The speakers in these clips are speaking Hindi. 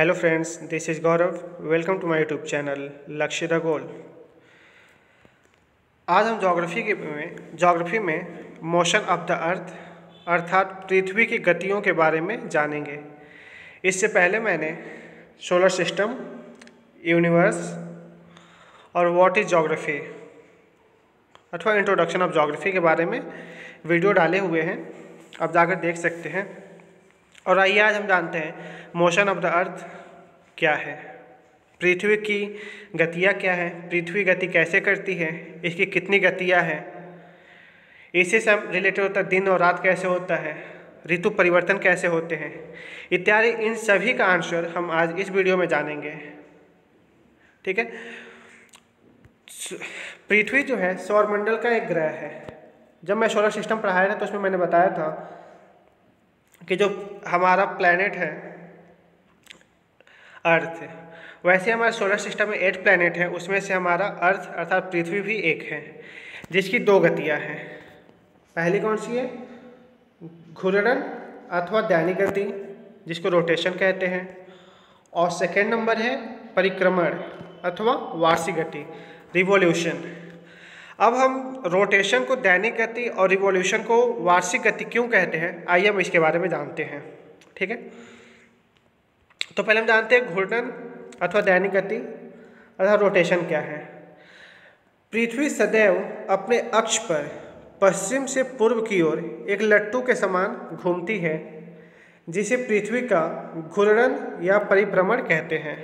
Hello friends, this is Gaurav. Welcome to my YouTube channel Lakshya the goal. आज हम ज्योग्राफी में मोशन ऑफ द अर्थ अर्थात पृथ्वी की गतियों के बारे में जानेंगे। इससे पहले मैंने सोलर सिस्टम, यूनिवर्स और व्हाट इज़ ज्योग्राफी अथवा इंट्रोडक्शन ऑफ ज्योग्राफी के बारे में वीडियो डाले हुए हैं, आप जाकर देख सकते हैं। और आइए आज हम जानते हैं मोशन ऑफ द अर्थ क्या है, पृथ्वी की गतियाँ क्या है, पृथ्वी गति कैसे करती है, इसकी कितनी गतियाँ हैं, इससे सब रिलेटेड होता है दिन और रात कैसे होता है, ऋतु परिवर्तन कैसे होते हैं इत्यादि। इन सभी का आंसर हम आज इस वीडियो में जानेंगे। ठीक है। पृथ्वी जो है सौरमंडल का एक ग्रह है। जब मैं सोलर सिस्टम पढ़ाया था तो उसमें मैंने बताया था कि जो हमारा प्लैनेट है अर्थ, वैसे हमारे सोलर सिस्टम में 8 प्लैनेट हैं, उसमें से हमारा अर्थ अर्थात पृथ्वी भी एक है जिसकी 2 गतियाँ हैं। पहली कौन सी है? घूर्णन अथवा दैनिक गति जिसको रोटेशन कहते हैं, और सेकेंड नंबर है परिक्रमण अथवा वार्षिक गति, रिवॉल्यूशन। अब हम रोटेशन को दैनिक गति और रिवॉल्यूशन को वार्षिक गति क्यों कहते हैं, आइए हम इसके बारे में जानते हैं। ठीक है। तो पहले हम जानते हैं घूर्णन अथवा दैनिक गति अथवा रोटेशन क्या है। पृथ्वी सदैव अपने अक्ष पर पश्चिम से पूर्व की ओर एक लट्टू के समान घूमती है, जिसे पृथ्वी का घूर्णन या परिभ्रमण कहते हैं।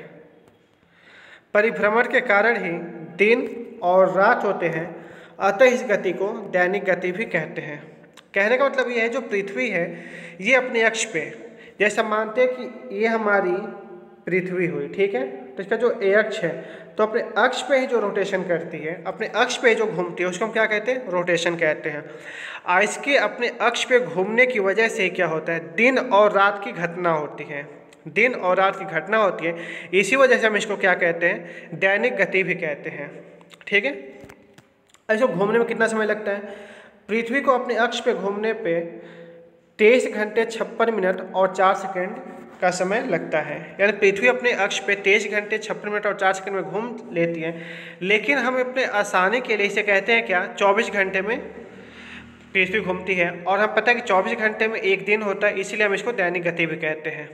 परिभ्रमण के कारण ही दिन और रात होते हैं, अतः इस गति को दैनिक गति भी कहते हैं। कहने का मतलब ये है जो पृथ्वी है ये अपने अक्ष पे, जैसे मानते हैं कि ये हमारी पृथ्वी हुई, ठीक है, तो इसका जो ए अक्ष है तो अपने अक्ष पे ही जो रोटेशन करती है, अपने अक्ष पे ही जो घूमती है उसको हम क्या कहते हैं? रोटेशन कहते हैं। इसके अपने अक्ष पे घूमने की वजह से क्या होता है? दिन और रात की घटना होती है, दिन और रात की घटना होती है। इसी वजह से हम इसको क्या कहते हैं? दैनिक गति भी कहते हैं। ठीक है। ऐसे घूमने में कितना समय लगता है? पृथ्वी को अपने अक्ष पे घूमने पे 23 घंटे 56 मिनट और 4 सेकंड का समय लगता है। यानी पृथ्वी अपने अक्ष पे 23 घंटे 56 मिनट और 4 सेकंड में घूम लेती है, लेकिन हम अपने आसानी के लिए इसे कहते हैं क्या? 24 घंटे में पृथ्वी घूमती है। और हम पता है कि 24 घंटे में एक दिन होता है, इसीलिए हम इसको दैनिक गति भी कहते हैं।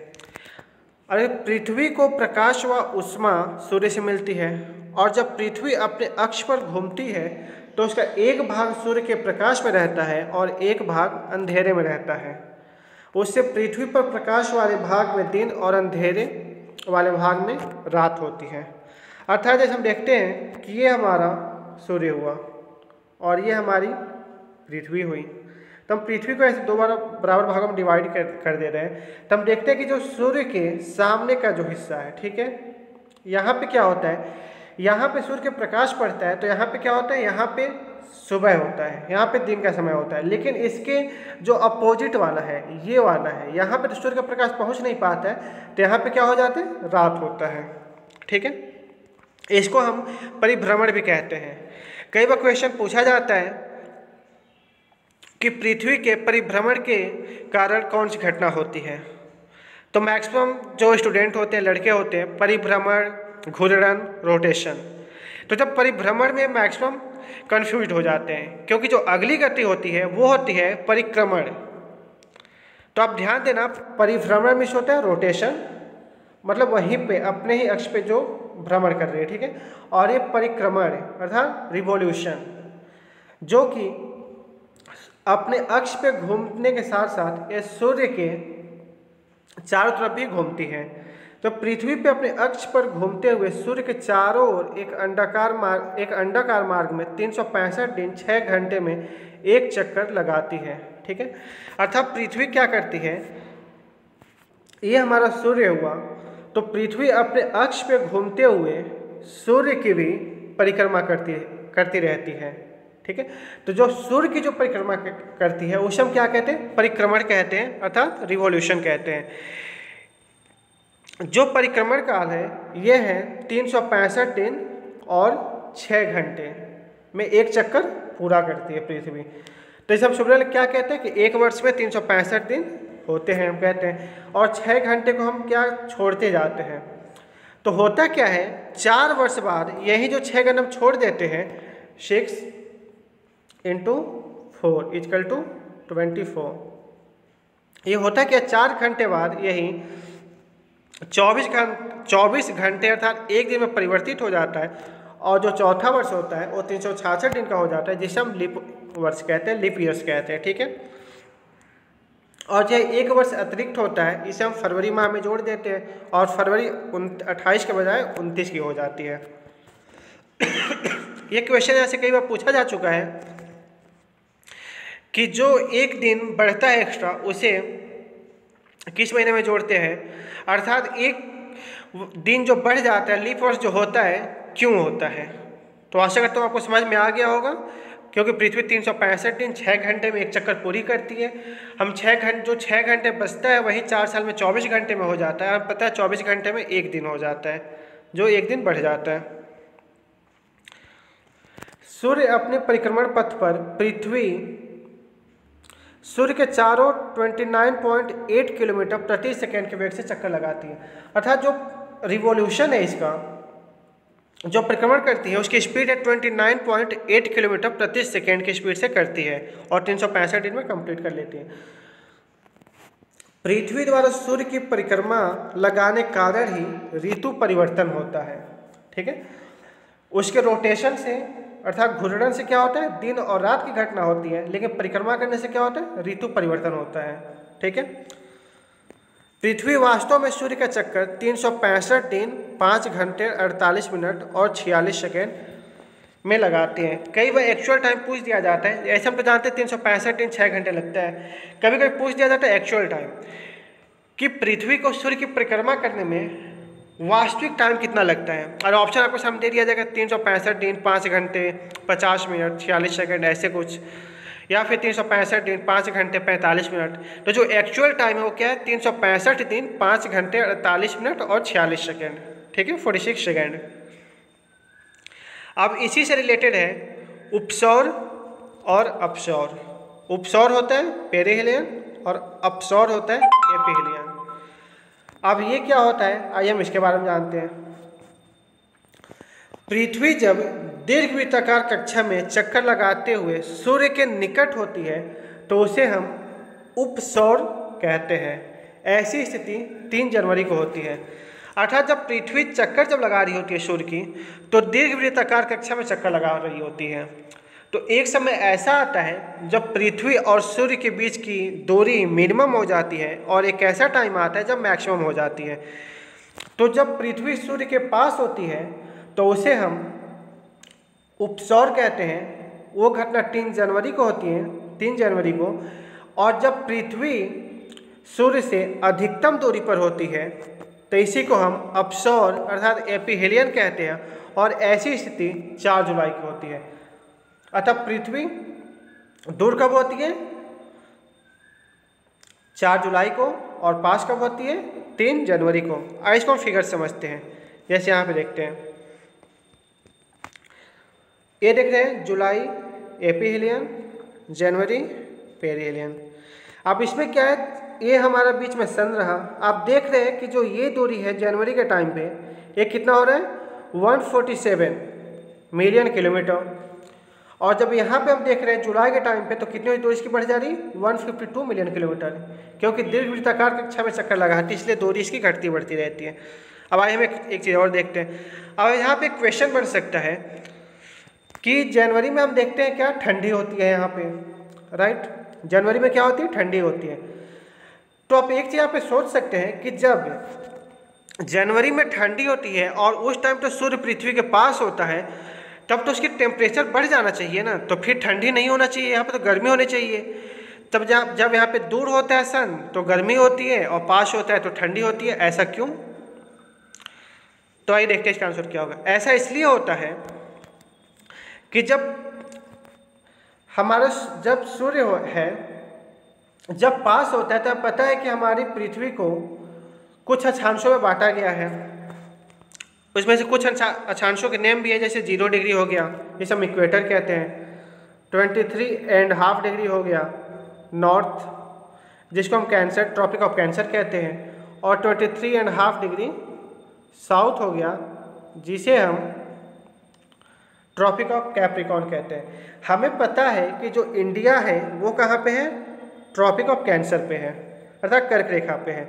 अरे पृथ्वी को प्रकाश व ऊष्मा सूर्य से मिलती है, और जब पृथ्वी अपने अक्ष पर घूमती है तो उसका एक भाग सूर्य के प्रकाश में रहता है और एक भाग अंधेरे में रहता है। उससे पृथ्वी पर प्रकाश वाले भाग में दिन और अंधेरे वाले भाग में रात होती है। अर्थात जैसे हम देखते हैं कि ये हमारा सूर्य हुआ और ये हमारी पृथ्वी हुई, तो हम पृथ्वी को ऐसे 2 बराबर भागों में डिवाइड कर दे रहे हैं। तो हम देखते हैं कि जो सूर्य के सामने का जो हिस्सा है, ठीक है, यहाँ पे क्या होता है? यहाँ पे सूर्य के प्रकाश पड़ता है तो यहाँ पे क्या होता है? यहाँ पे सुबह होता है, यहाँ पे दिन का समय होता है। लेकिन इसके जो अपोजिट वाला है, ये वाला है, यहाँ पे तो सूर्य का प्रकाश पहुँच नहीं पाता है, तो यहाँ पे क्या हो जाता है? रात होता है। ठीक है। इसको हम परिभ्रमण भी कहते हैं। कई बार क्वेश्चन पूछा जाता है कि पृथ्वी के परिभ्रमण के कारण कौन सी घटना होती है, तो मैक्सिमम जो स्टूडेंट होते हैं, लड़के होते हैं, परिभ्रमण, घूर्णन, रोटेशन। तो जब परिभ्रमण में मैक्सिमम कंफ्यूज हो जाते हैं, क्योंकि जो अगली गति होती है वो होती है परिक्रमण। तो आप ध्यान देना, परिभ्रमण में होता है रोटेशन, मतलब वहीं पे अपने ही अक्ष पे जो भ्रमण कर रही है, ठीक है, और ये परिक्रमण अर्थात रिवॉल्यूशन, जो कि अपने अक्ष पे घूमने के साथ साथ ये सूर्य के चारों तरफ भी घूमती है। तो पृथ्वी पे अपने अक्ष पर घूमते हुए सूर्य के चारों ओर एक अंडाकार मार्ग में 365 दिन 6 घंटे में एक चक्कर लगाती है। ठीक है। अर्थात पृथ्वी क्या करती है? ये हमारा सूर्य हुआ, तो पृथ्वी अपने अक्ष पे घूमते हुए सूर्य की भी परिक्रमा करती रहती है। ठीक है। तो जो सूर्य की जो परिक्रमा करती है उसे हम क्या कहते हैं? परिक्रमण कहते हैं अर्थात रिवॉल्यूशन कहते हैं। जो परिक्रमण काल है ये है 365 दिन और 6 घंटे में एक चक्कर पूरा करती है पृथ्वी। तो इसे हम सुबह क्या कहते हैं कि एक वर्ष में 365 दिन होते हैं हम कहते हैं, और 6 घंटे को हम क्या छोड़ते जाते हैं। तो होता क्या है, 4 वर्ष बाद यही जो 6 घंटे हम छोड़ देते हैं, 6 × 4 = 24। ये होता क्या, 4 घंटे बाद यही 24 घंटे अर्थात एक दिन में परिवर्तित हो जाता है, और जो चौथा वर्ष होता है वो 366 दिन का हो जाता है, जिसे हम लीप वर्ष कहते हैं, लीप ईयर्स कहते हैं। ठीक है, और जो 1 वर्ष अतिरिक्त होता है इसे हम फरवरी माह में जोड़ देते हैं, और फरवरी 28 के बजाय 29 की हो जाती है। ये क्वेश्चन ऐसे कई बार पूछा जा चुका है कि जो एक दिन बढ़ता है एक्स्ट्रा उसे किस महीने में जोड़ते हैं, अर्थात एक दिन जो बढ़ जाता है, लीप वर्ष जो होता है, क्यों होता है। तो आशा करता हूँ आपको समझ में आ गया होगा, क्योंकि पृथ्वी 365 दिन 6 घंटे में एक चक्कर पूरी करती है। हम 6 घंटे बचता है वही 4 साल में 24 घंटे में हो जाता है। हमें पता है 24 घंटे में एक दिन हो जाता है, जो एक दिन बढ़ जाता है। सूर्य अपने परिक्रमण पथ पर पृथ्वी सूर्य के चारों 29.8 किलोमीटर प्रति सेकेंड के वेग से चक्कर लगाती है। अर्थात जो रिवॉल्यूशन है इसका, जो परिक्रमण करती है, उसकी स्पीड है 29.8 किलोमीटर प्रति सेकेंड की स्पीड से करती है, और 365 दिन में कंप्लीट कर लेती है। पृथ्वी द्वारा सूर्य की परिक्रमा लगाने के कारण ही ऋतु परिवर्तन होता है। ठीक है, उसके रोटेशन से अर्थात घूर्णन से क्या होता है, दिन और रात की घटना होती है, लेकिन परिक्रमा करने से क्या होता है, ऋतु परिवर्तन होता है। ठीक है, पृथ्वी वास्तव में सूर्य का चक्कर 365 दिन 5 घंटे 48 मिनट और 46 सेकेंड में लगाते हैं। कई बार एक्चुअल टाइम पूछ दिया जाता है, ऐसे हम तो जानते हैं 365 दिन 6 घंटे लगता है। कभी कभी पूछ दिया जाता है एक्चुअल टाइम कि पृथ्वी को सूर्य की परिक्रमा करने में वास्तविक टाइम कितना लगता है, और ऑप्शन आपको सामने दे दिया जाएगा 365 दिन 5 घंटे 50 मिनट 46 सेकेंड ऐसे कुछ, या फिर 365 दिन 5 घंटे 45 मिनट। तो जो एक्चुअल टाइम है वो क्या है, 365 दिन 5 घंटे 48 मिनट और 46 सेकेंड। ठीक है, 46 सेकेंड। अब इसी से रिलेटेड है उपसौर और अपसौर। उपसौर होता है पेरिहेलियन और अपसौर होता है एपिहेलियन। अब ये क्या होता है, आइए हम इसके बारे में जानते हैं। पृथ्वी जब दीर्घवृत्ताकार कक्षा में चक्कर लगाते हुए सूर्य के निकट होती है तो उसे हम उपसौर कहते हैं। ऐसी स्थिति 3 जनवरी को होती है। अर्थात जब पृथ्वी चक्कर जब लगा रही होती है सूर्य की, तो दीर्घवृत्ताकार कक्षा में चक्कर लगा रही होती है। तो एक समय ऐसा आता है जब पृथ्वी और सूर्य के बीच की दूरी मिनिमम हो जाती है, और एक ऐसा टाइम आता है जब मैक्सिमम हो जाती है। तो जब पृथ्वी सूर्य के पास होती है तो उसे हम उपसौर कहते हैं। वो घटना 3 जनवरी को होती है, 3 जनवरी को। और जब पृथ्वी सूर्य से अधिकतम दूरी पर होती है तो इसी को हम अपसौर अर्थात एपिहेलियन कहते हैं, और ऐसी स्थिति 4 जुलाई की होती है। अतः पृथ्वी दूर कब होती है, 4 जुलाई को, और पास कब होती है, 3 जनवरी को। आइए इसको हम फिगर समझते हैं। जैसे यहाँ पे देखते हैं, ये देख रहे हैं जुलाई एपिहेलियन, जनवरी पेरिहेलियन। अब इसमें क्या है, ये हमारा बीच में सन रहा। आप देख रहे हैं कि जो ये दूरी है जनवरी के टाइम पे, ये कितना हो रहा है, 147 मिलियन किलोमीटर। और जब यहाँ पे हम देख रहे हैं जुलाई के टाइम पे, तो कितनी दूरी इसकी बढ़ जा रही, 152 मिलियन किलोमीटर, क्योंकि दीर्घवृत्ताकार कक्षा में चक्कर लगाती है, इसलिए दूरी इसकी घटती बढ़ती रहती है। अब आइए हम एक चीज़ और देखते हैं। अब यहाँ पे क्वेश्चन बन सकता है कि जनवरी में हम देखते हैं क्या, ठंडी होती है यहाँ पे, राइट। जनवरी में क्या होती है, ठंडी होती है। तो आप एक चीज़ यहाँ पे सोच सकते हैं कि जब जनवरी में ठंडी होती है और उस टाइम तो सूर्य पृथ्वी के पास होता है, तब तो उसकी टेम्परेचर बढ़ जाना चाहिए ना, तो फिर ठंडी नहीं होना चाहिए, यहाँ पे तो गर्मी होनी चाहिए। तब जब यहाँ पे दूर होता है सन तो गर्मी होती है, और पास होता है तो ठंडी होती है। ऐसा क्यों? तो आइए देखते हैं इसका आंसर क्या होगा। ऐसा इसलिए होता है कि जब सूर्य है, जब पास होता है, तब पता है कि हमारी पृथ्वी को कुछ अक्षांशों में बांटा गया है। उसमें से कुछ अक्षांशों के नेम भी है, जैसे 0 डिग्री हो गया, जिसे हम इक्वेटर कहते हैं, 23.5 डिग्री हो गया नॉर्थ, जिसको हम कैंसर, ट्रॉपिक ऑफ कैंसर कहते हैं, और 23.5 डिग्री साउथ हो गया जिसे हम ट्रॉपिक ऑफ कैप्रिकॉर्न कहते हैं। हमें पता है कि जो इंडिया है वो कहाँ पे है, ट्रॉपिक ऑफ कैंसर पे है, अर्थात कर्क रेखा पे है।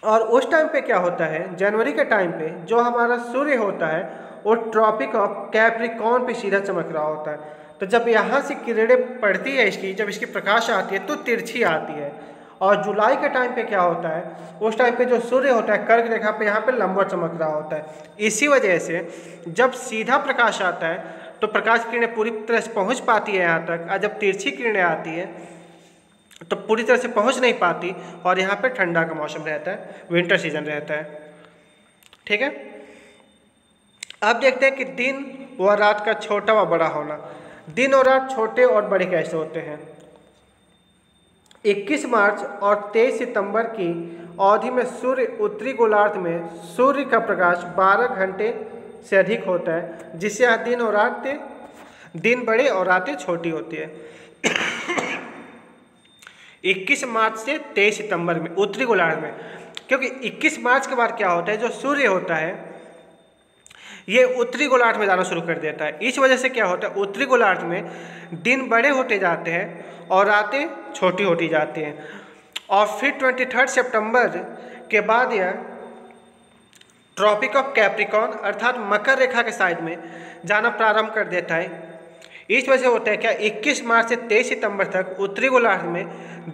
और उस टाइम पे क्या होता है, जनवरी के टाइम पे जो हमारा सूर्य होता है वो ट्रॉपिक ऑफ कैप्रिकॉर्न पे सीधा चमक रहा होता है। तो जब यहाँ से किरणें पड़ती है इसकी, जब इसकी प्रकाश आती है तो तिरछी आती है। और जुलाई के टाइम पे क्या होता है, उस टाइम पे जो सूर्य होता है कर्क रेखा पे यहाँ पे लंबवत चमक रहा होता है। इसी वजह से जब सीधा प्रकाश आता है तो प्रकाश किरणें पूरी तरह से पहुँच पाती है यहाँ तक, और जब तिरछी किरणें आती है तो पूरी तरह से पहुँच नहीं पाती, और यहाँ पे ठंडा का मौसम रहता है, विंटर सीजन रहता है। ठीक है, अब देखते हैं कि दिन व रात का छोटा व बड़ा होना। दिन और रात छोटे और बड़े कैसे होते हैं। 21 मार्च और 23 सितंबर की अवधि में सूर्य उत्तरी गोलार्ध में सूर्य का प्रकाश 12 घंटे से अधिक होता है, जिससे यहाँ दिन और रात, दिन बड़े और रातें छोटी होती है। 21 मार्च से 23 सितंबर में उत्तरी गोलार्ध में, क्योंकि 21 मार्च के बाद क्या होता है, जो सूर्य होता है ये उत्तरी गोलार्ध में जाना शुरू कर देता है। इस वजह से क्या होता है, उत्तरी गोलार्ध में दिन बड़े होते जाते हैं और रातें छोटी होती जाती हैं। और फिर 23 सितंबर के बाद यह ट्रॉपिक ऑफ कैप्रिकॉर्न अर्थात मकर रेखा के साइड में जाना प्रारंभ कर देता है। इस वजह से होता है क्या, 21 मार्च से 23 सितंबर तक उत्तरी गोलार्ध में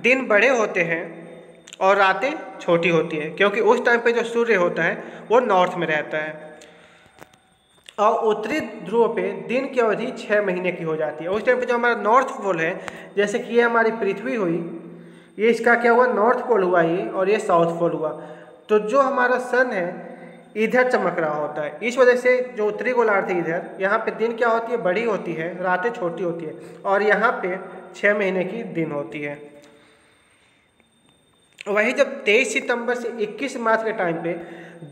दिन बड़े होते हैं और रातें छोटी होती है, क्योंकि उस टाइम पे जो सूर्य होता है वो नॉर्थ में रहता है। और उत्तरी ध्रुव पे दिन की अवधि 6 महीने की हो जाती है। उस टाइम पे जो हमारा नॉर्थ पोल है, जैसे कि ये हमारी पृथ्वी हुई, ये इसका क्या हुआ, नॉर्थ पोल हुआ ये, और ये साउथ पोल हुआ। तो जो हमारा सन है इधर चमक रहा होता है। इस वजह से जो उत्तरी गोलार्ध है इधर, यहाँ पे दिन क्या होती है, बड़ी होती है, रातें छोटी होती है, और यहाँ पे 6 महीने की दिन होती है। वही जब 23 सितंबर से 21 मार्च के टाइम पे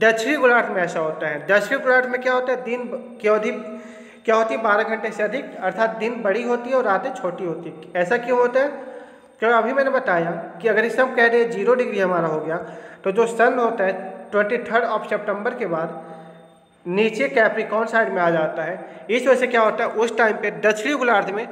दक्षिणी गोलार्ध में ऐसा होता है। दक्षिणी गोलार्ध में क्या होता है, दिन की अवधि क्या होती है, 12 घंटे से अधिक, अर्थात दिन बड़ी होती है और रातें छोटी होती है। ऐसा क्यों होता है, क्योंकि अभी मैंने बताया कि अगर इसे हम कह रहे 0 डिग्री हमारा हो गया, तो जो सन होता है 23 सितंबर के बाद नीचे कैप्रिकॉर्न साइड में आ जाता है। इस वजह से क्या होता है, उस टाइम पे दक्षिणी गोलार्ध में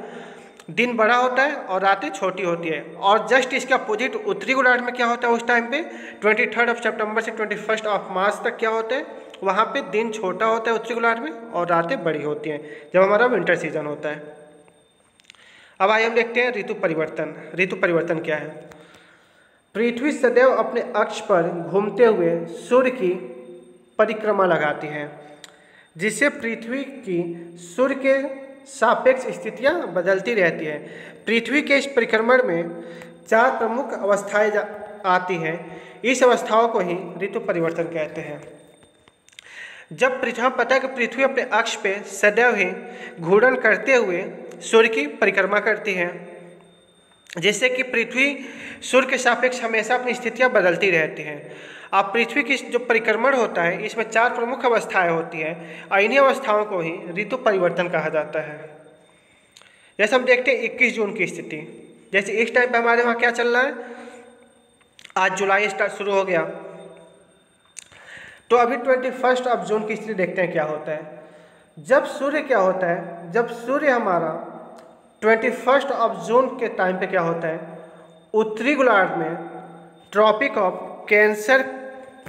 दिन बड़ा होता है और रातें छोटी होती है। और जस्ट इसके अपोजिट उत्तरी गोलार्ध में क्या होता है, उस टाइम पे 23 सितंबर से 21 मार्च तक क्या होता है, वहाँ पे दिन छोटा होता है उत्तरी गोलार्ध में और रातें बड़ी होती हैं, जब हमारा विंटर सीजन होता है। अब आइए हम देखते हैं ऋतु परिवर्तन। ऋतु परिवर्तन क्या है। पृथ्वी सदैव अपने अक्ष पर घूमते हुए सूर्य की परिक्रमा लगाती है, जिससे पृथ्वी की सूर्य के सापेक्ष स्थितियाँ बदलती रहती है। पृथ्वी के इस परिक्रमण में 4 प्रमुख अवस्थाएं आती हैं। इस अवस्थाओं को ही ऋतु परिवर्तन कहते हैं। जब पृथ्वी, पता है कि पृथ्वी अपने अक्ष पे सदैव ही घूर्णन करते हुए सूर्य की परिक्रमा करती है, जिससे कि पृथ्वी सूर्य के सापेक्ष हमेशा अपनी स्थितियाँ बदलती रहती हैं। अब पृथ्वी की जो परिक्रमण होता है इसमें 4 प्रमुख अवस्थाएं होती हैं, और इन्हीं अवस्थाओं को ही ऋतु परिवर्तन कहा जाता है। जैसे हम देखते हैं 21 जून की स्थिति, जैसे इस टाइम पे हमारे वहाँ क्या चल रहा है, आज जुलाई स्टार्ट शुरू हो गया, तो अभी 21 जून की स्थिति देखते हैं क्या होता है। जब सूर्य क्या होता है, जब सूर्य हमारा 21 जून के टाइम पे क्या होता है, उत्तरी गोलार्ध में ट्रॉपिक ऑफ कैंसर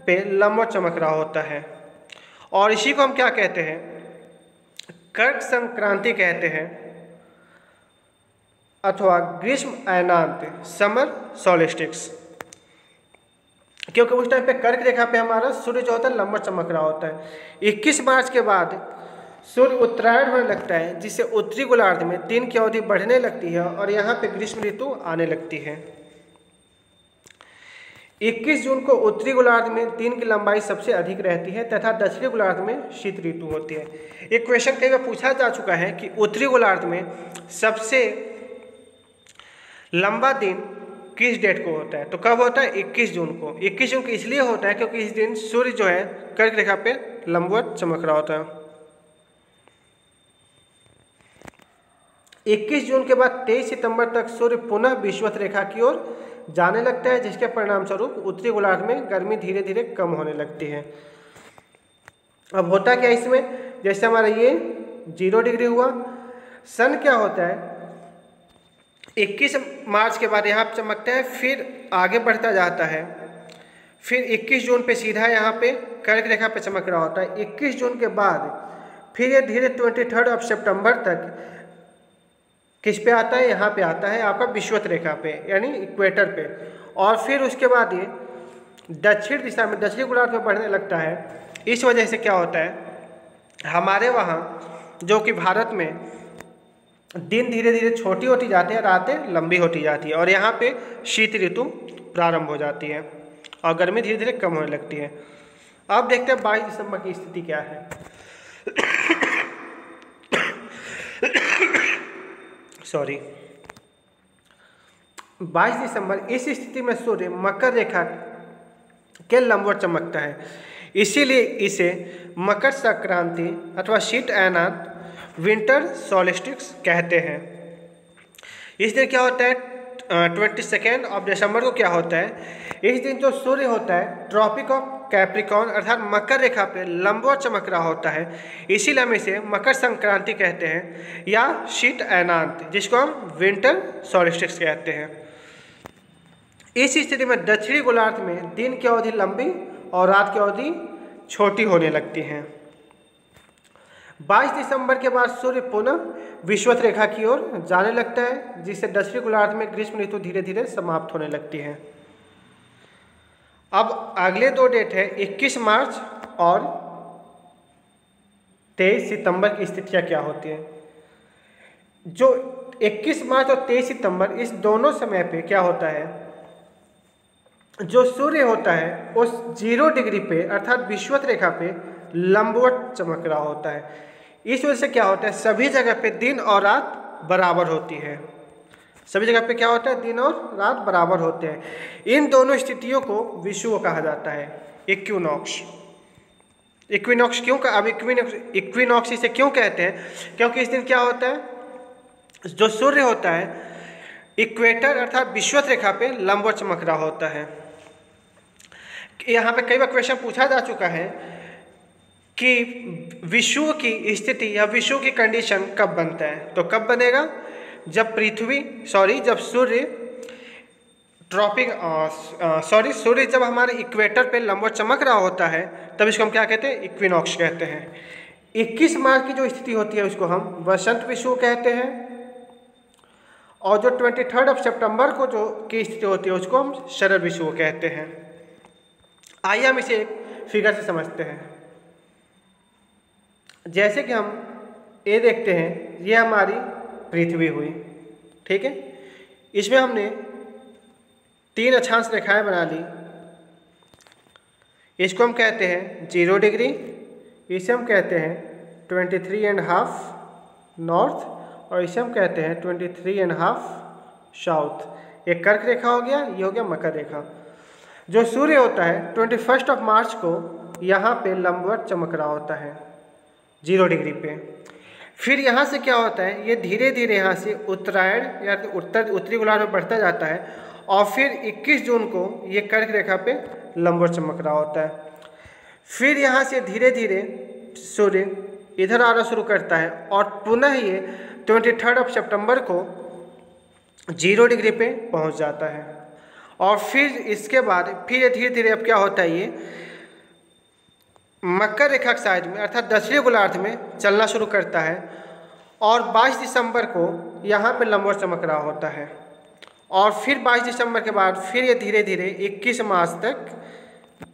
पे लंबवत चमक रहा होता है, और इसी को हम क्या कहते हैं, कर्क संक्रांति कहते हैं, अथवा ग्रीष्म अयनांत, समर सोलिस्टिक्स। क्योंकि उस टाइम पे कर्क रेखा पे हमारा सूर्य जो होता है लंबवत चमक रहा होता है। 21 मार्च के बाद सूर्य उत्तरायण होने लगता है, जिससे उत्तरी गोलार्ध में दिन की अवधि बढ़ने लगती है और यहाँ पे ग्रीष्म ऋतु आने लगती है। 21 जून को उत्तरी गोलार्ध में दिन की लंबाई सबसे अधिक रहती है तथा दक्षिणी गोलार्ध में शीत ऋतु होती है। एक क्वेश्चन कई बार पूछा जा चुका है कि उत्तरी गोलार्ध में सबसे लंबा दिन किस डेट को होता है, तो कब होता है, 21 जून को। 21 जून को इसलिए होता है क्योंकि इस दिन सूर्य जो है कर्क रेखा पे लंबवत चमक रहा होता है। 21 जून के बाद 23 सितंबर तक सूर्य पुनः विषुवत रेखा की ओर जाने लगता है, जिसके परिणाम स्वरूप उत्तरी गोलार्ध में गर्मी धीरे धीरे कम होने लगती है। अब होता क्या इसमें, जैसे हमारा ये 0 डिग्री हुआ, सन क्या होता है 21 मार्च के बाद यहाँ चमकता है, फिर आगे बढ़ता जाता है, फिर 21 जून पे सीधा यहाँ पे कर्क रेखा पे चमक रहा होता है। 21 जून के बाद फिर ये धीरे 23 सितंबर तक किस पे आता है, यहाँ पे आता है आपका विषुवत रेखा पे यानी इक्वेटर पे, और फिर उसके बाद ये दक्षिण दिशा में दक्षिणी गोलार्ध में बढ़ने लगता है। इस वजह से क्या होता है हमारे वहाँ जो कि भारत में दिन धीरे धीरे छोटी होती जाती है, रातें लंबी होती जाती है, और यहाँ पे शीत ऋतु प्रारंभ हो जाती है और गर्मी धीरे धीरे कम होने लगती है। अब देखते हैं 22 दिसंबर की स्थिति क्या है। सॉरी 22 दिसंबर इस स्थिति में सूर्य मकर रेखा के लंबवत चमकता है, इसीलिए इसे मकर संक्रांति अथवा शीत अयनांत विंटर सोल्स्टिस कहते हैं। इस दिन क्या होता है 22 ऑफ दिसंबर को क्या होता है, इस दिन जो सूर्य होता है ट्रॉपिक ऑफ कैप्रिकॉर्न अर्थात मकर रेखा पे लंबवत चमक रहा होता है, इसीलिए हम इसे मकर संक्रांति कहते हैं या शीत अयनांत, जिसको हम विंटर सोल्स्टिस कहते हैं। इस स्थिति में दक्षिणी गोलार्ध में दिन की अवधि लंबी और रात की अवधि छोटी होने लगती है। 22 दिसंबर के बाद सूर्य पुनः विषुवत रेखा की ओर जाने लगता है, जिससे दक्षिणी गोलार्ध में ग्रीष्म ऋतु धीरे धीरे समाप्त होने लगती है। अब अगले 2 डेट है 21 मार्च और 23 सितंबर की स्थितियाँ क्या होती हैं। जो 21 मार्च और 23 सितंबर इस दोनों समय पे क्या होता है, जो सूर्य होता है उस 0 डिग्री पे अर्थात विषुवत रेखा पे लंबवत चमक रहा होता है। इस वजह से क्या होता है सभी जगह पे दिन और रात बराबर होती है, सभी जगह पे क्या होता है दिन और रात बराबर होते हैं। इन दोनों स्थितियों को विषुव कहा जाता है, इक्विनॉक्स। इक्विनॉक्स क्यों अब इक्विनॉक्स इसे क्यों कहते हैं, क्योंकि इस दिन क्या होता है जो सूर्य होता है इक्वेटर अर्थात विषुवत रेखा पे लंबवत चमक रहा होता है। यहाँ पे कई बार क्वेश्चन पूछा जा चुका है कि विषुव की स्थिति या विषुव की कंडीशन कब बनता है, तो कब बनेगा जब सूर्य सूर्य जब हमारे इक्वेटर पे लंबवत चमक रहा होता है, तब इसको हम क्या कहते हैं इक्विनॉक्स कहते हैं। 21 मार्च की जो स्थिति होती है उसको हम वसंत विषुव कहते हैं, और जो 23 सितंबर को जो की स्थिति होती है उसको हम शरद विषुव कहते हैं। आइए हम इसे एक फिगर से समझते हैं। जैसे कि हम ये देखते हैं, ये हमारी पृथ्वी हुई, ठीक है। इसमें हमने 3 अक्षांश रेखाएं बना ली। इसको हम कहते हैं 0 डिग्री, इसे हम कहते हैं 23.5 नॉर्थ, और इसे हम कहते हैं 23.5 साउथ। एक कर्क रेखा हो गया, ये हो गया मकर रेखा। जो सूर्य होता है 21 मार्च को यहाँ पे लंबवत चमक रहा होता है 0 डिग्री पे। फिर यहाँ से क्या होता है, ये धीरे धीरे यहाँ से उत्तरायण या उत्तरी गोलार्ध में बढ़ता जाता है, और फिर 21 जून को ये कर्क रेखा पे लंबवत चमक रहा होता है। फिर यहाँ से धीरे धीरे सूर्य इधर आना शुरू करता है, और पुनः ये 23 सितंबर को 0 डिग्री पे पहुँच जाता है, और फिर इसके बाद फिर धीरे धीरे अब क्या होता है, ये मकर रेखा के साइड में अर्थात दक्षिणी गोलार्ध में चलना शुरू करता है, और 22 दिसंबर को यहाँ पे लंबवत चमक रहा होता है, और फिर 22 दिसंबर के बाद फिर ये धीरे धीरे 21 मार्च तक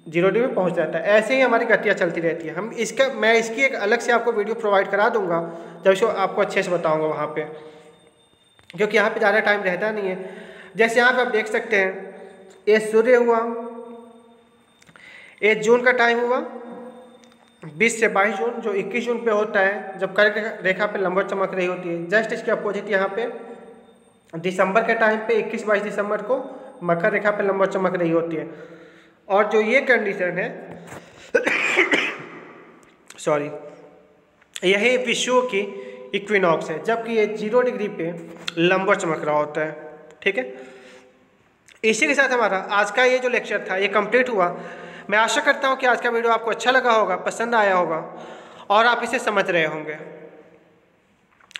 0 डिग्री में पहुँच जाता है। ऐसे ही हमारी गतियाँ चलती रहती है। मैं इसकी एक अलग से आपको वीडियो प्रोवाइड करा दूंगा, जब इसको आपको अच्छे से बताऊँगा वहाँ पर, क्योंकि यहाँ पर ज़्यादा टाइम रहता नहीं है। जैसे यहाँ पर आप देख सकते हैं, ये सूर्य हुआ, ये जून का टाइम हुआ 20 से 22 जून, जो 21 जून पे होता है जब कर्क रेखा पे लंबवत चमक रही होती है। जस्ट इसके अपोजिट यहाँ पे दिसंबर के टाइम पे 21-22 दिसंबर को मकर रेखा पे लंबवत चमक रही होती है। और जो ये कंडीशन है यही विषुव की इक्विनॉक्स है, जबकि ये 0 डिग्री पे लंबवत चमक रहा होता है, ठीक है। इसी के साथ हमारा आज का ये जो लेक्चर था ये कंप्लीट हुआ। मैं आशा करता हूँ कि आज का वीडियो आपको अच्छा लगा होगा, पसंद आया होगा और आप इसे समझ रहे होंगे।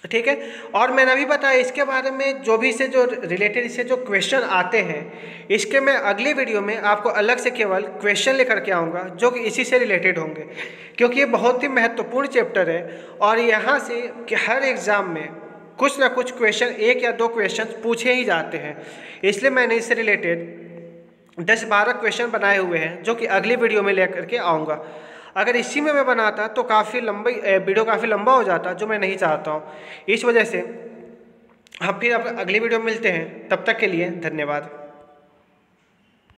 ठीक है, और मैंने अभी बताया इसके बारे में जो भी इससे जो रिलेटेड इससे जो क्वेश्चन आते हैं, इसके मैं अगली वीडियो में आपको अलग से केवल क्वेश्चन लेकर के आऊँगा जो कि इसी से रिलेटेड होंगे, क्योंकि ये बहुत ही महत्वपूर्ण चैप्टर है और यहाँ से कि हर एग्ज़ाम में कुछ ना कुछ क्वेश्चन, 1 या 2 क्वेश्चन पूछे ही जाते हैं। इसलिए मैंने इससे रिलेटेड 10-12 क्वेश्चन बनाए हुए हैं जो कि अगली वीडियो में लेकर के आऊँगा। अगर इसी में मैं बनाता तो काफ़ी लंबी वीडियो काफ़ी लंबा हो जाता, जो मैं नहीं चाहता हूँ। इस वजह से हम फिर अगली वीडियो में मिलते हैं, तब तक के लिए धन्यवाद।